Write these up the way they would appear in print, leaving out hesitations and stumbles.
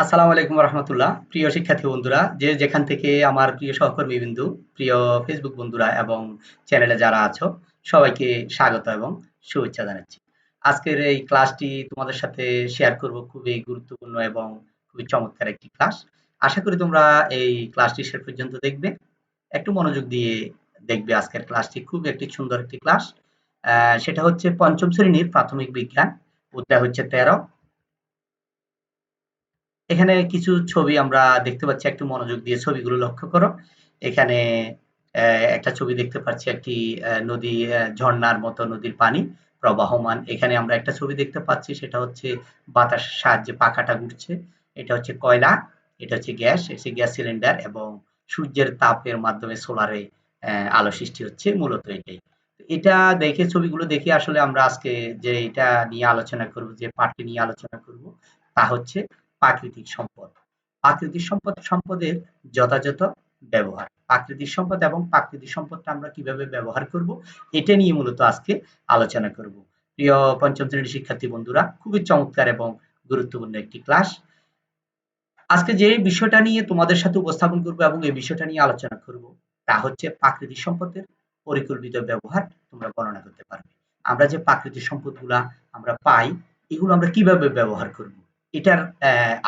আসসালামু আলাইকুম রহমতুল্লাহ। প্রিয় শিক্ষার্থী বন্ধুরা, যে যেখান থেকে আমার প্রিয় সহকর্মী বিন্দু, প্রিয় ফেসবুক বন্ধুরা এবং চ্যানেলে যারা আছো, সবাইকে স্বাগত এবং শুভেচ্ছা জানাচ্ছি। আজকের এই ক্লাসটি তোমাদের সাথে শেয়ার করব, খুবই গুরুত্বপূর্ণ এবং খুবই চমৎকার একটি ক্লাস। আশা করি তোমরা এই ক্লাসটি শেষ পর্যন্ত দেখবে, একটু মনোযোগ দিয়ে দেখবে। আজকের ক্লাসটি খুব একটি সুন্দর একটি ক্লাস। সেটা হচ্ছে পঞ্চম শ্রেণীর প্রাথমিক বিজ্ঞান, অধ্যায় হচ্ছে 13। এখানে কিছু ছবি আমরা দেখতে পাচ্ছি, একটু মনোযোগ দিয়ে ছবিগুলো লক্ষ্য করো। এখানে একটা ছবি দেখতে পাচ্ছি, একটি নদী, ঝর্ণার মতো নদীর পানি প্রবাহমান। এখানে আমরা একটা ছবি দেখতে পাচ্ছি, সেটা হচ্ছে বাতাসের সাহায্যে পাখাটা ঘুরছে। এটা হচ্ছে কয়লা, এটা হচ্ছে গ্যাস, এটা হচ্ছে গ্যাস সিলিন্ডার এবং সূর্যের তাপের মাধ্যমে সোলারে আলো সৃষ্টি হচ্ছে, মূলত এটাই। এটা দেখে, ছবিগুলো দেখে আসলে আমরা আজকে যে এটা নিয়ে আলোচনা করব, যে পাঠটি নিয়ে আলোচনা করব, তা হচ্ছে প্রাকৃতিক সম্পদ। প্রাকৃতিক সম্পদের যথাযথ ব্যবহার। প্রাকৃতিক সম্পদ এবং প্রাকৃতিক সম্পদটা আমরা কিভাবে ব্যবহার করব, এটা নিয়ে মূলত আজকে আলোচনা করব। প্রিয় পঞ্চম শ্রেণীর শিক্ষার্থী বন্ধুরা, খুবই চমৎকার এবং গুরুত্বপূর্ণ একটি ক্লাস। আজকে যে বিষয়টা নিয়ে তোমাদের সাথে উপস্থাপন করব এবং এই বিষয়টা নিয়ে আলোচনা করব, তা হচ্ছে প্রাকৃতিক সম্পদের পরিকল্পিত ব্যবহার তোমরা বর্ণনা করতে পারবে। আমরা যে প্রাকৃতিক সম্পদগুলা আমরা পাই, এগুলো আমরা কিভাবে ব্যবহার করব, এটার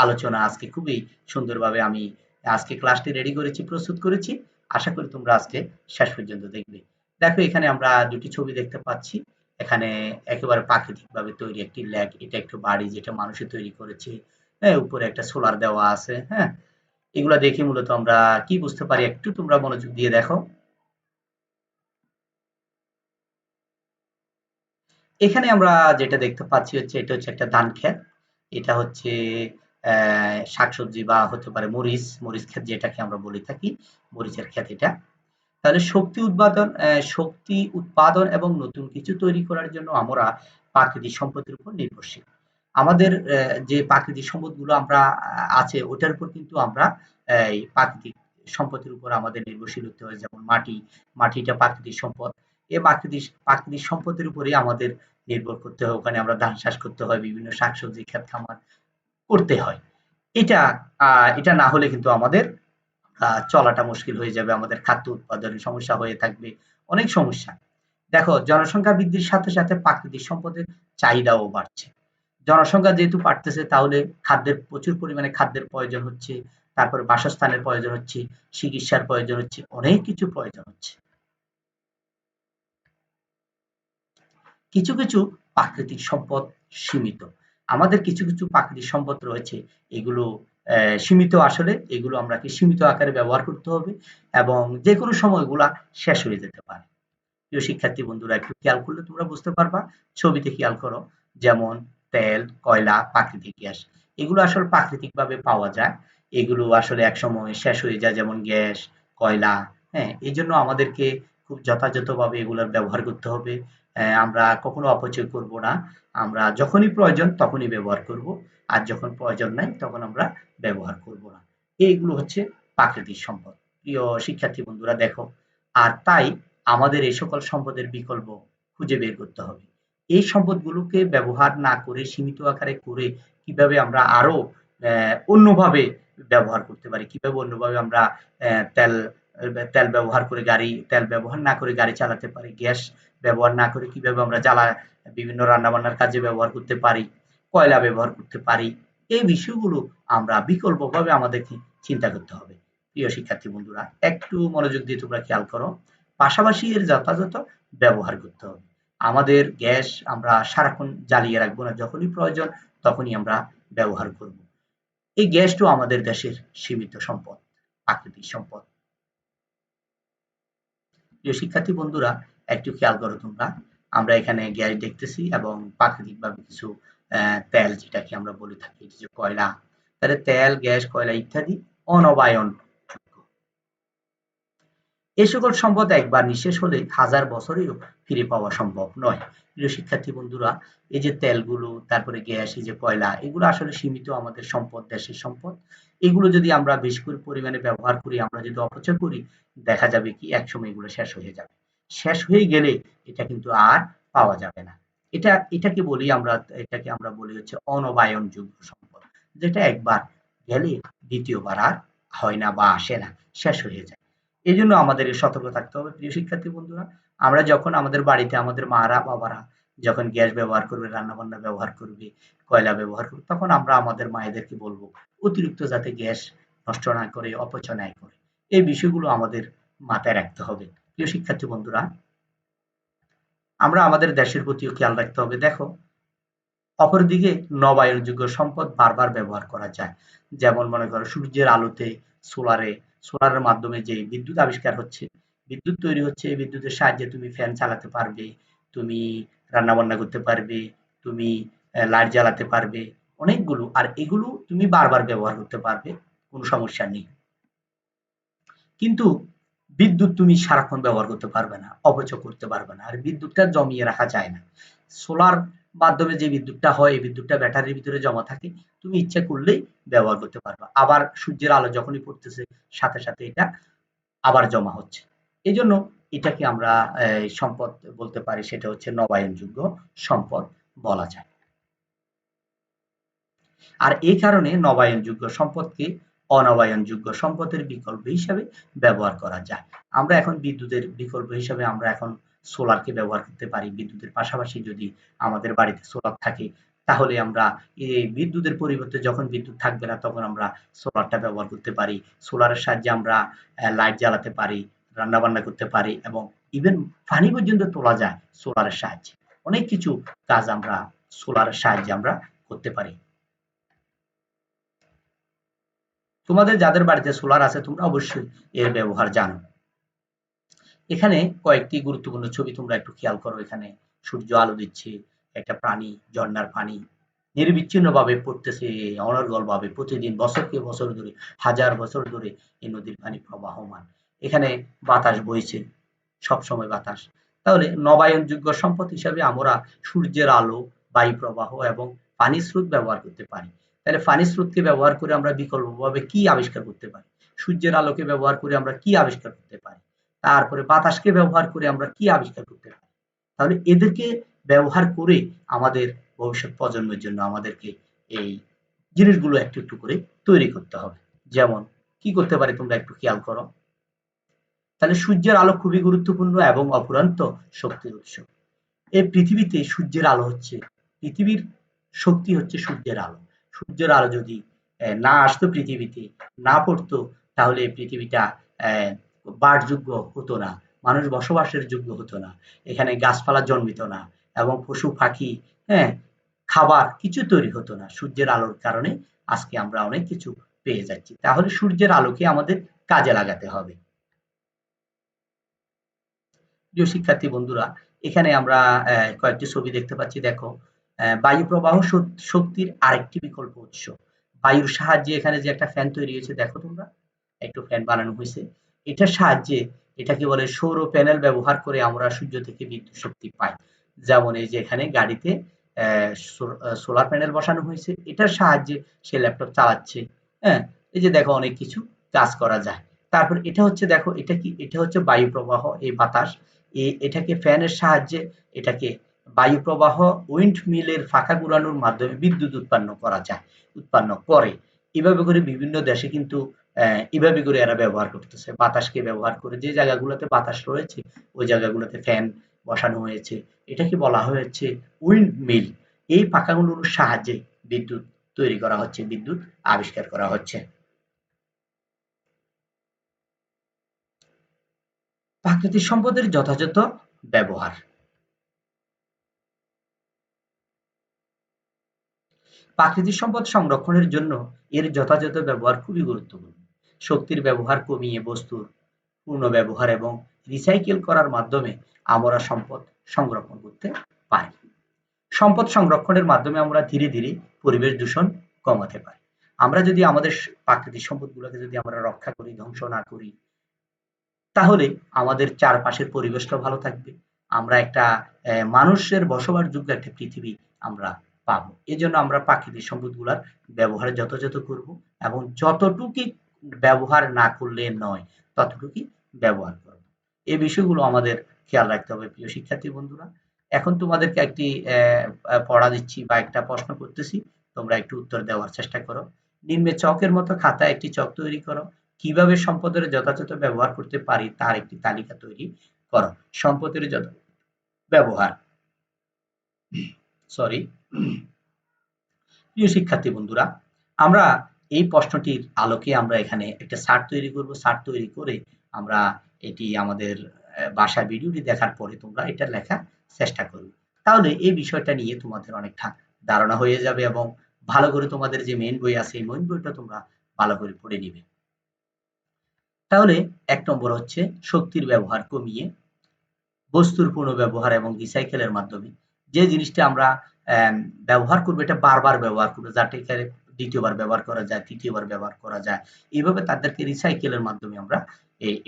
আলোচনা আজকে খুবই সুন্দরভাবে আমি আজকে ক্লাসটি রেডি করেছি, প্রস্তুত করেছি। আশা করি তোমরা আজকে শেষ পর্যন্ত দেখবে। দেখো, এখানে আমরা দুটি ছবি দেখতে পাচ্ছি। এখানে একেবারে প্রাকৃতিকভাবে তৈরি একটি লেক, এটা একটু বাড়ি যেটা মানুষে তৈরি করেছে। হ্যাঁ, উপরে একটা সোলার দেওয়া আছে। হ্যাঁ, এগুলা দেখে মূলত আমরা কি বুঝতে পারি, একটু তোমরা মনোযোগ দিয়ে দেখো। এখানে আমরা যেটা দেখতে পাচ্ছি হচ্ছে, এটা হচ্ছে একটা ধান ক্ষেত। এটা হচ্ছে শাকসবজি বা হতে পারে মরিচ, মরিচ ক্ষেত যেটাকে আমরা বলে থাকি, মরিচের ক্ষেত এটা। তাহলে শক্তি উৎপাদন এবং নতুন কিছু তৈরি করার জন্য আমরা প্রাকৃতিক সম্পদের উপর নির্ভরশীল। আমাদের যে প্রাকৃতিক সম্পদগুলো আমরা আছে, ওটার উপর কিন্তু আমরা এই প্রাকৃতিক সম্পদের উপর আমাদের নির্ভরশীল হতে হয়। যেমন মাটি, মাটিটা প্রাকৃতিক সম্পদ। এই প্রাকৃতিক প্রাকৃতিক সম্পদের উপরেই আমাদের নির্ভর করতে হয়। ওখানে আমরা ধান চাষ করতে হয়, বিভিন্ন শাকসবজি ক্ষেত খামার করতে হয়। এটা এটা না হলে কিন্তু আমাদের চলাটা মুশকিল হয়ে যাবে। আমাদের খাদ্য উৎপাদনে সমস্যা হয়ে থাকবে, অনেক সমস্যা। দেখো, জনসংখ্যা বৃদ্ধির সাথে সাথে প্রাকৃতিক সম্পদের চাহিদাও বাড়ছে। জনসংখ্যা যেহেতু বাড়তেছে, তাহলে খাদ্যের প্রচুর পরিমাণে খাদ্যের প্রয়োজন হচ্ছে, তারপরে বাসস্থানের প্রয়োজন হচ্ছে, চিকিৎসার প্রয়োজন হচ্ছে, অনেক কিছু প্রয়োজন হচ্ছে। কিছু কিছু প্রাকৃতিক সম্পদ সীমিত। আমাদের কিছু কিছু প্রাকৃতিক সম্পদ রয়েছে, এগুলো সীমিত। আসলে এগুলো আমরা কি সীমিত আকারে ব্যবহার করতে হবে এবং যে কোনো সময় এগুলা শেষ হয়ে যেতে পারে। প্রিয় শিক্ষার্থী বন্ধুরা, একটু খেয়াল করলে তোমরা বুঝতে পারবা। ছবিতে খেয়াল করো, যেমন তেল, কয়লা, প্রাকৃতিক গ্যাস, এগুলো আসলে প্রাকৃতিকভাবে পাওয়া যায়। এগুলো আসলে একসময় শেষ হয়ে যায়, যেমন গ্যাস, কয়লা। হ্যাঁ, এই জন্য আমাদেরকে খুব যথাযথভাবে এগুলোর ব্যবহার করতে হবে। আমরা কখনো অপচয় করব না। আমরা যখনই প্রয়োজন তখনই ব্যবহার করব, আর যখন প্রয়োজন নাই তখন আমরা ব্যবহার করব না। এইগুলো হচ্ছে প্রাকৃতিক সম্পদ। প্রিয় শিক্ষার্থী বন্ধুরা, দেখো, আর তাই আমাদের এই সকল সম্পদের বিকল্প খুঁজে বের করতে হবে। এই সম্পদগুলোকে ব্যবহার না করে, সীমিত আকারে করে, কিভাবে আমরা আরো অন্যভাবে ব্যবহার করতে পারি, কিভাবে অন্যভাবে আমরা তেল তেল ব্যবহার করে গাড়ি, তেল ব্যবহার না করে গাড়ি চালাতে পারি, গ্যাস ব্যবহার না করে কিভাবে আমরা বিভিন্ন রান্না-বান্নার কাজে ব্যবহার করতে পারি, কয়লা ব্যবহার করতে পারি। এই বিষয়গুলো আমরা বিকল্পভাবে আমাদেরকে চিন্তা করতে হবে। প্রিয় শিক্ষার্থী বন্ধুরা, একটু মনোযোগ দিয়ে তোমরা খেয়াল করো। পাশাপাশি এর যথাযথ ব্যবহার করতে হবে। আমাদের গ্যাস আমরা সারাক্ষণ জ্বালিয়ে রাখবো না, যখনই প্রয়োজন তখনই আমরা ব্যবহার করব। এই গ্যাসটাও আমাদের দেশের সীমিত সম্পদ, প্রাকৃতিক সম্পদ। প্রিয় শিক্ষার্থী বন্ধুরা, একটু খেয়াল করো তোমরা। আমরা এখানে গ্যাস দেখতেছি এবং প্রাকৃতিকভাবে কিছু তেল, যেটাকে আমরা বলে থাকি যে কয়লা। তাহলে তেল, গ্যাস, কয়লা ইত্যাদি অনবায়ন। এ সকল সম্পদ একবার নিঃশেষ হলে হাজার বছরেও ফিরে পাওয়া সম্ভব নয়। প্রিয় শিক্ষার্থী বন্ধুরা, এই যে তেলগুলো, তারপরে গ্যাস, এই যে কয়লা, এগুলো আসলে সীমিত আমাদের সম্পদ, দেশের সম্পদ। এগুলো যদি আমরা বেশি করে পরিমাণে ব্যবহার করি, আমরা যদি অপচয় করি, দেখা যাবে কি একসময় এগুলো শেষ হয়ে যাবে। শেষ হয়ে গেলে এটা কিন্তু আর পাওয়া যাবে না। এটাকে বলি আমরা, এটাকে আমরা বলি হচ্ছে অনবায়নযোগ্য সম্পদ, যেটা একবার গেলে দ্বিতীয়বার আর হয় না বা আসে না, শেষ হয়ে যায়। এই জন্য আমাদের সতর্ক থাকতে হবে প্রিয় শিক্ষার্থী বন্ধুরা। আমরা যখন আমাদের বাড়িতে আমাদের মারা বাবারা যখন গ্যাস ব্যবহার করবে, রান্নাবান্না ব্যবহার করবে, কয়লা ব্যবহার করবে, তখন আমরা আমাদের মায়েদেরকে বলবো অতিরিক্ত যাতে গ্যাস নষ্ট না করে, অপচয় না করে। এই বিষয়গুলো আমাদের মাথায় রাখতে হবে প্রিয় শিক্ষার্থী বন্ধুরা। আমরা আমাদের দেশের প্রতিও খেয়াল রাখতে হবে। দেখো, অপরদিকে নবায়নযোগ্য সম্পদ বারবার ব্যবহার করা যায়। যেমন মনে করো সূর্যের আলোতে, সোলারের মাধ্যমে যে বিদ্যুৎ আবিষ্কার হচ্ছে, বিদ্যুৎ তৈরি হচ্ছে, এই বিদ্যুতের সাহায্যে তুমি ফ্যান চালাতে পারবে, তুমি রান্না বান্না করতে পারবে, তুমি লাইট জ্বালাতে পারবে, অনেকগুলো। আর এগুলো তুমি বারবার ব্যবহার করতে পারবে, কোনো সমস্যা নেই। কিন্তু বিদ্যুৎ তুমি সারাক্ষণ ব্যবহার করতে পারবে না, অপচয় করতে পারবে না। আর বিদ্যুৎটা জমিয়ে রাখা যায় না। সোলার মাধ্যমে যে বিদ্যুৎটা হয়, এই বিদ্যুৎটা ব্যাটারির ভিতরে জমা থাকে, তুমি ইচ্ছা করলেই ব্যবহার করতে পারবে। আবার সূর্যের আলো যখনই পড়তেছে, সাথে সাথে এটা আবার জমা হচ্ছে। এই জন্য এটাকে আমরা সম্পদ বলতে পারি, সেটা হচ্ছে নবায়নযোগ্য সম্পদ বলা যায়। আর এই কারণে নবায়নযোগ্য সম্পদকে অনবায়নযোগ্য সম্পদের বিকল্প হিসাবে ব্যবহার করা যায়। আমরা এখন বিদ্যুতের বিকল্প হিসাবে আমরা এখন সোলারকে ব্যবহার করতে পারি। বিদ্যুতের পাশাপাশি যদি আমাদের বাড়িতে সোলার থাকে, তাহলে আমরা এই বিদ্যুতের পরিবর্তে যখন বিদ্যুৎ থাকবে না, তখন আমরা সোলারটা ব্যবহার করতে পারি। সোলারের সাহায্যে আমরা লাইট জ্বালাতে পারি, রান্না বান্না করতে পারি, এবং ইভেন পানি পর্যন্ত তোলা যায় সোলারের সাহায্যে। অনেক কিছু কাজ আমরা সোলারের সাহায্যে আমরা করতে পারি। তোমাদের যাদের বাড়িতে সোলার আছে, তোমরা অবশ্যই এর ব্যবহার জানো। এখানে কয়েকটি গুরুত্বপূর্ণ ছবি তোমরা একটু খেয়াল করো। এখানে সূর্য আলো দিচ্ছে, একটা প্রাণী, ঝর্ণার পানি নিরবিচ্ছিন্নভাবে পড়তেছে, অনর্গলভাবে প্রতিদিন, বছরকে বছর ধরে, হাজার বছর ধরে এই নদীর পানি প্রবাহমান। এখানে বাতাস বইছে, সবসময় বাতাস। তাহলে নবায়নযোগ্য সম্পদ হিসাবে আমরা সূর্যের আলো, বায়ু প্রবাহ এবং পানি স্রোত ব্যবহার করতে পারি। তাহলে পানি স্রোতকে ব্যবহার করে আমরা বিকল্পভাবে কি আবিষ্কার করতে পারি? সূর্যের আলোকে ব্যবহার করে আমরা কি আবিষ্কার করতে পারি? তারপরে বাতাসকে ব্যবহার করে আমরা কি আবিষ্কার করতে পারি? তাহলে এদেরকে ব্যবহার করে আমাদের ভবিষ্যৎ প্রজন্মের জন্য আমাদেরকে এই জিনিসগুলো একটু একটু করে তৈরি করতে হবে। যেমন কি করতে পারি তোমরা একটু খেয়াল করো। তাহলে সূর্যের আলো খুবই গুরুত্বপূর্ণ এবং অফুরন্ত শক্তির উৎস। এই পৃথিবীতে সূর্যের আলো হচ্ছে, পৃথিবীর শক্তি হচ্ছে সূর্যের আলো। সূর্যের আলো যদি না আসতো পৃথিবীতে, না পড়তো, তাহলে এই পৃথিবীটা বাসযোগ্য হতো না, মানুষ বসবাসের যোগ্য হতো না, এখানে গাছপালা জন্মিত না, এবং পশু পাখি, হ্যাঁ, খাবার কিছু তৈরি হতো না। সূর্যের আলোর কারণে আজকে আমরা অনেক কিছু পেয়ে যাচ্ছি। তাহলে সূর্যের আলোকে আমাদের কাজে লাগাতে হবে। প্রিয় শিক্ষার্থী বন্ধুরা, এখানে আমরা কয়েকটি ছবি দেখতে পাচ্ছি। দেখো, বায়ু প্রবাহ শক্তির আরেকটি বিকল্প উৎস। বায়ুর সাহায্যে এখানে যে একটা ফ্যান তৈরি হয়েছে, দেখো তোমরা, একটু ফ্যান বানানো হয়েছে। এটার সাহায্যে, এটাকে বলে সৌর প্যানেল, ব্যবহার করে আমরা সূর্য থেকে বিদ্যুৎ শক্তি পাই। যেমন এই যে এখানে গাড়িতে সোলার প্যানেল বসানো হয়েছে, এটার সাহায্যে সে ল্যাপটপ চালাচ্ছে। হ্যাঁ, এই যে দেখো অনেক কিছু কাজ করা যায়। তারপর এটা হচ্ছে, দেখো এটা কি, এটা হচ্ছে বায়ু প্রবাহ, এই বাতাস, এটাকে ফ্যানের সাহায্যে, এটাকে বায়ু প্রবাহ উইন্ড মিলের ফাঁকা ঘুরানোর মাধ্যমে বিদ্যুৎ উৎপন্ন করা যায়, উৎপন্ন করে। এভাবে করে বিভিন্ন দেশে কিন্তু এভাবে করে এরা ব্যবহার করতেছে। বাতাসকে ব্যবহার করে যে জায়গাগুলোতে বাতাস রয়েছে, ওই জায়গাগুলোতে ফ্যান বসানো হয়েছে। এটাকে বলা হয়েছে উইন্ড মিল। এই পাখাগুলোর সাহায্যে বিদ্যুৎ তৈরি করা হচ্ছে, বিদ্যুৎ আবিষ্কার করা হচ্ছে। প্রাকৃতিক সম্পদের যথাযথ ব্যবহার। প্রাকৃতিক সম্পদ সংরক্ষণের জন্য এর যথাযথ ব্যবহার খুবই গুরুত্বপূর্ণ। শক্তির ব্যবহার কমিয়ে বস্তুর পুনর্ব্যবহার এবং রিসাইকেল করার মাধ্যমে আমরা সম্পদ সংরক্ষণ করতে পারি। সম্পদ সংরক্ষণের মাধ্যমে আমরা ধীরে ধীরে পরিবেশ দূষণ কমাতে পারি। আমরা যদি আমাদের প্রাকৃতিক সম্পদগুলোকে যদি আমরা রক্ষা করি, ধ্বংস না করি, তাহলে আমাদের চারপাশের পরিবেশটা ভালো থাকবে। আমরা একটা মানুষের বসবাসযোগ্য একটা পৃথিবী আমরা পাবো। এজন্য আমরা প্রাকৃতিক সম্পদগুলার ব্যবহার যথাযথ করব, এবং যতটুকু ব্যবহার না করলে নয়, ততটুকুই ব্যবহার করব। এই বিষয়গুলো আমাদের খেয়াল রাখতে হবে প্রিয় শিক্ষার্থী বন্ধুরা। এখন তোমাদেরকে একটি পড়া দিচ্ছি বা একটা প্রশ্ন করতেছি, তোমরা একটু উত্তর দেওয়ার চেষ্টা করো। নিম্নে চকের মতো খাতায় একটি চক তৈরি করো। কিভাবে সম্পদের যথাযথ ব্যবহার করতে পারি তার একটি তালিকা তৈরি করো। সম্পদের ব্যবহার, সরি, প্রিয় শিক্ষার্থী বন্ধুরা, আমরা এই প্রশ্নটির আলোকে আমরা এখানে একটা চার্ট তৈরি করব। চার্ট তৈরি করে আমরা এটি আমাদের বাসায় ভিডিওটি দেখার পরে তোমরা এটা লেখার চেষ্টা করবে। তাহলে এই বিষয়টা নিয়ে তোমাদের অনেকটা ধারণা হয়ে যাবে এবং ভালো করে তোমাদের যে মেইন বই আছে এই মেইন বইটা তোমরা ভালো করে পড়ে নিবে। তাহলে ১ নম্বর হচ্ছে শক্তির ব্যবহার কমিয়ে বস্তুর পুনর্ব্যবহার এবং রিসাইকেলের মাধ্যমে যে জিনিসটা আমরা ব্যবহার করবো এটা বারবার ব্যবহার করবো, যাতে দ্বিতীয়বার ব্যবহার করা যায়, তৃতীয়বার ব্যবহার করা যায়। এইভাবে তাদেরকে রিসাইকেলের মাধ্যমে আমরা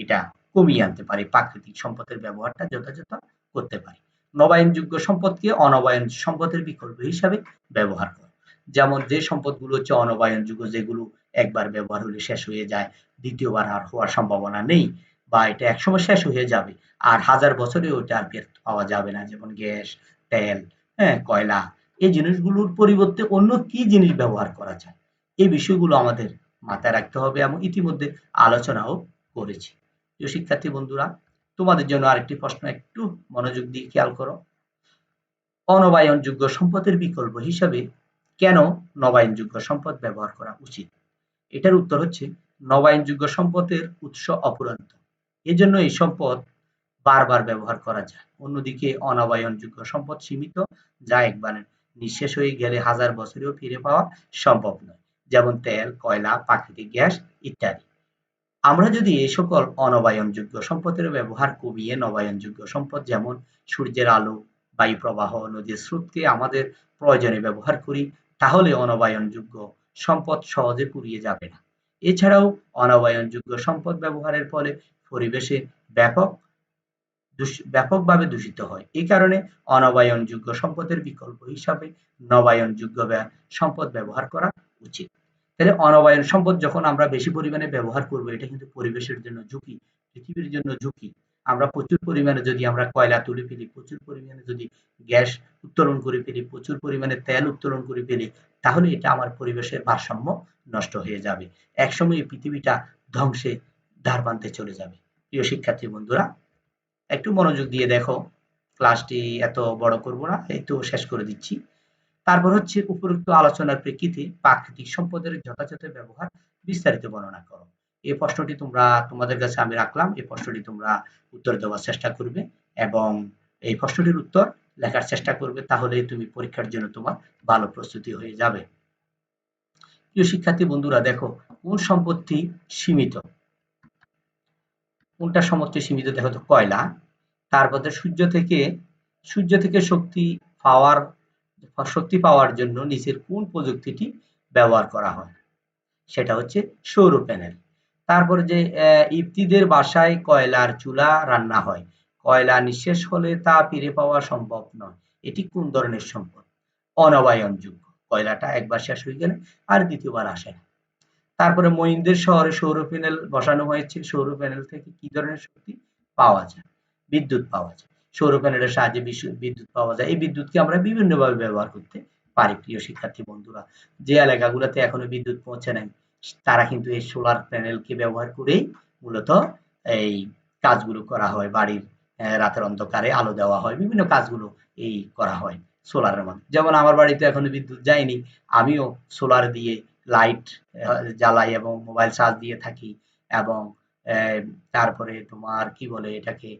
এটা কমিয়ে আনতে পারি, প্রাকৃতিক সম্পদের ব্যবহারটা যথাযথ করতে পারি। নবায়নযোগ্য সম্পদকে অনবায়ন সম্পদের বিকল্প হিসাবে ব্যবহার করা। যেমন যে সম্পদগুলো হচ্ছে অনবায়নযোগ্য, যেগুলো একবার ব্যবহার হলে শেষ হয়ে যায়, দ্বিতীয়বার আর হওয়ার সম্ভাবনা নেই, বা এটা একসময় শেষ হয়ে যাবে আর ১০০০ বছরে ওটা আর ফেরত পাওয়া যাবে না, যেমন গ্যাস, তেল, হ্যাঁ, কয়লা। এই জিনিসগুলোর পরিবর্তে অন্য কি জিনিস ব্যবহার করা যায়, এই বিষয়গুলো আমাদের মাথায় রাখতে হবে এবং ইতিমধ্যে আলোচনাও করেছি। প্রিয় শিক্ষার্থী বন্ধুরা, তোমাদের জন্য আরেকটি প্রশ্ন, একটু মনোযোগ দিয়ে খেয়াল করো। অনবায়নযোগ্য সম্পদের বিকল্প হিসাবে কেন নবায়নযোগ্য সম্পদ ব্যবহার করা উচিত? এটার উত্তর হচ্ছে নবায়নযোগ্য সম্পদের উৎস অফুরন্ত। এজন্য এই সম্পদ বারবার ব্যবহার করা যায়। অন্যদিকে অনবায়নযোগ্য সম্পদ সীমিত, যা একবার নিঃশেষ হয়ে গেলে ১০০০ বছরেও ফিরে পাওয়া সম্ভব নয়। যেমন তেল, কয়লা, প্রাকৃতিক গ্যাস ইত্যাদি। আমরা যদি এই সকল অনবায়নযোগ্য সম্পদের ব্যবহার কমিয়ে নবায়নযোগ্য সম্পদ যেমন সূর্যের আলো, বায়ু প্রবাহ, নদীর স্রোতকে আমাদের প্রয়োজনে ব্যবহার করি, তাহলে অনবায়নযোগ্য সম্পদ সহজে ফুরিয়ে যাবে না। এছাড়াও অনবায়নযোগ্য সম্পদ ব্যবহারের ফলে পরিবেশে ব্যাপক ব্যাপকভাবে দূষিত হয়। এই কারণে অনবায়নযোগ্য সম্পদের বিকল্প হিসাবে নবায়নযোগ্য সম্পদ ব্যবহার করা উচিত। তাহলে অনবায়ন সম্পদ যখন আমরা বেশি পরিমাণে ব্যবহার করব, এটা কিন্তু পরিবেশের জন্য ঝুঁকি, পৃথিবীর জন্য ঝুঁকি। আমরা প্রচুর পরিমাণে যদি আমরা কয়লা তুলে ফেলি, প্রচুর পরিমাণে যদি গ্যাস উত্তোলন করে ফেলি, প্রচুর পরিমাণে তেল উত্তোলন করে ফেলি, তাহলে এটা আমার পরিবেশের ভারসাম্য নষ্ট হয়ে যাবে। একসময় এই পৃথিবীটা ধ্বংসে ধার বাঁধতে চলে যাবে। প্রিয় শিক্ষার্থী বন্ধুরা, একটু মনোযোগ দিয়ে দেখো, ক্লাসটি এত বড় করব না, এই তো শেষ করে দিচ্ছি। তারপর হচ্ছে উপরোক্ত আলোচনার প্রেক্ষিতে প্রাকৃতিক সম্পদের যথাযথ ব্যবহার বিস্তারিত বর্ণনা করো। এই প্রশ্নটি তোমাদের কাছে আমি রাখলাম, এই প্রশ্নটি তোমরা উত্তর দেওয়ার চেষ্টা করবে এবং এই প্রশ্নটির উত্তর লেখার চেষ্টা করবে, তাহলে তুমি পরীক্ষার জন্য তোমার ভালো প্রস্তুতি হয়ে যাবে। প্রিয় শিক্ষার্থী বন্ধুরা, দেখো কোন সম্পত্তি সীমিত, কোনটা সম্পত্তি সীমিত, দেখো তো কয়লা। তারপরে সূর্য থেকে শক্তি পাওয়ার জন্য নিচের কোন প্রযুক্তিটি ব্যবহার করা হয়? সেটা হচ্ছে সৌর প্যানেল। তারপরে যে ইপ্তিদের বাসায় কয়লার চুলা রান্না হয়, কয়লা নিঃশেষ হলে তা ফিরে পাওয়া সম্ভব নয়। এটি কোন ধরনের সম্পদ? অনবায়নযোগ্য। কয়লাটা একবার শেষ হয়ে গেলে আর দ্বিতীয়বার আসে না। তারপরে মহিন্দের শহরে সৌর প্যানেল বসানো হয়েছে। সৌর প্যানেল থেকে কি ধরনের শক্তি পাওয়া যায়? বিদ্যুৎ পাওয়া যায়। সৌর প্যানেলের সাহায্যে বিদ্যুৎ পাওয়া যায়। এই বিদ্যুৎকে আমরা বিভিন্নভাবে ব্যবহার করতে পারি। প্রিয় শিক্ষার্থী বন্ধুরা, যে এলাকাগুলোতে এখনো বিদ্যুৎ পৌঁছে নাই, তারা কিন্তু এই সোলার প্যানেলকে ব্যবহার করেই মূলত এই কাজগুলো করা হয়। বাড়ির রাতের অন্ধকারে আলো দেওয়া হয়, বিভিন্ন কাজগুলো এই করা হয় সোলারের মাধ্যমে। যেমন আমার বাড়িতে এখনো বিদ্যুৎ যায়নি, আমিও সোলার দিয়ে লাইট জ্বালাই এবং মোবাইল চার্জ দিয়ে থাকি এবং তারপরে তোমার কি বলে এটাকে,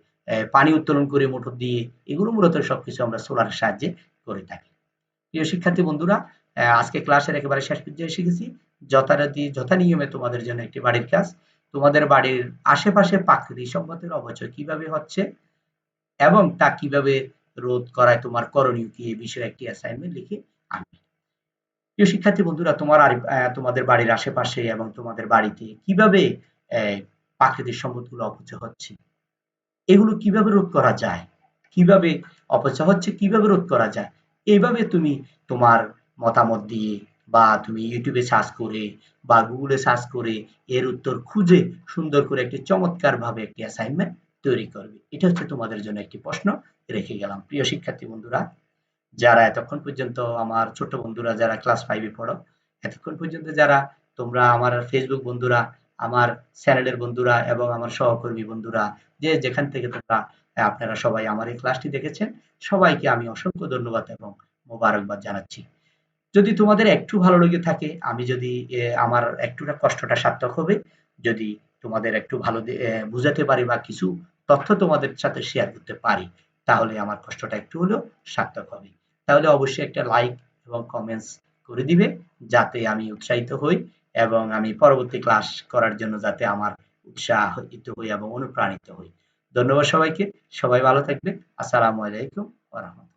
পানি উত্তোলন করে মোটর দিয়ে, এগুলো মূলত সবকিছু আমরা সোলারের সাহায্যে করে থাকি। প্রিয় শিক্ষার্থী বন্ধুরা, আজকে ক্লাসের একেবারে শেষ পর্যায়ে এসে গেছি। যথা নিয়মে তোমাদের জন্য একটি বাড়ির কাজ। তোমাদের বাড়ির আশেপাশে প্রাকৃতিক সম্পদের অপচয় কিভাবে হচ্ছে এবং তা কিভাবে রোধ করায় তোমার করণীয় কি, এই বিষয়ে একটি অ্যাসাইনমেন্ট লিখে আনবে। প্রিয় শিক্ষার্থী বন্ধুরা, তোমাদের বাড়ির আশেপাশে এবং তোমাদের বাড়িতে কিভাবে প্রাকৃতিক সম্পদগুলো অপচয় হচ্ছে, এগুলো কিভাবে রোধ করা যায়, কিভাবে অপচয় হচ্ছে কিভাবে রোধ করা যায়, এইভাবে তুমি তোমার মতামত দিয়ে বা তুমি ইউটিউবে সার্চ করে বা গুগলে সার্চ করে এর উত্তর খুঁজে সুন্দর করে একটি চমৎকার ভাবে একটি অ্যাসাইনমেন্ট তৈরি করবে। এটা হচ্ছে তোমাদের জন্য একটি প্রশ্ন রেখে গেলাম। প্রিয় শিক্ষার্থী বন্ধুরা, যারা এতক্ষণ পর্যন্ত, আমার ছোট বন্ধুরা যারা ক্লাস 5 এ পড়ো, এতক্ষণ পর্যন্ত যারা তোমরা আমার ফেসবুক বন্ধুরা, আমার চ্যানেলের বন্ধুরা এবং আমার সহকর্মী বন্ধুরা যে যেখান থেকে তোমরা আপনারা সবাই আমার এই ক্লাসটি দেখেছেন, সবাইকে আমি অসংখ্য ধন্যবাদ এবং মোবারকবাদ জানাচ্ছি। যদি তোমাদের একটু ভালো লেগে থাকে, আমি যদি আমার একটুটা কষ্টটা সার্থক হবে যদি তোমাদের একটু ভালো বুঝাতে পারি বা কিছু তথ্য তোমাদের সাথে শেয়ার করতে পারি, তাহলে আমার কষ্টটা একটু হলেও সার্থক হবে। তাহলে অবশ্যই একটা লাইক এবং কমেন্টস করে দিবে, যাতে আমি উৎসাহিত হই এবং আমি পরবর্তী ক্লাস করার জন্য যাতে আমার উৎসাহিত হই এবং অনুপ্রাণিত হই। ধন্যবাদ সবাইকে। সবাই ভালো থাকবে। আসসালামু আলাইকুম ওয়া রাহমাতুল্লাহ।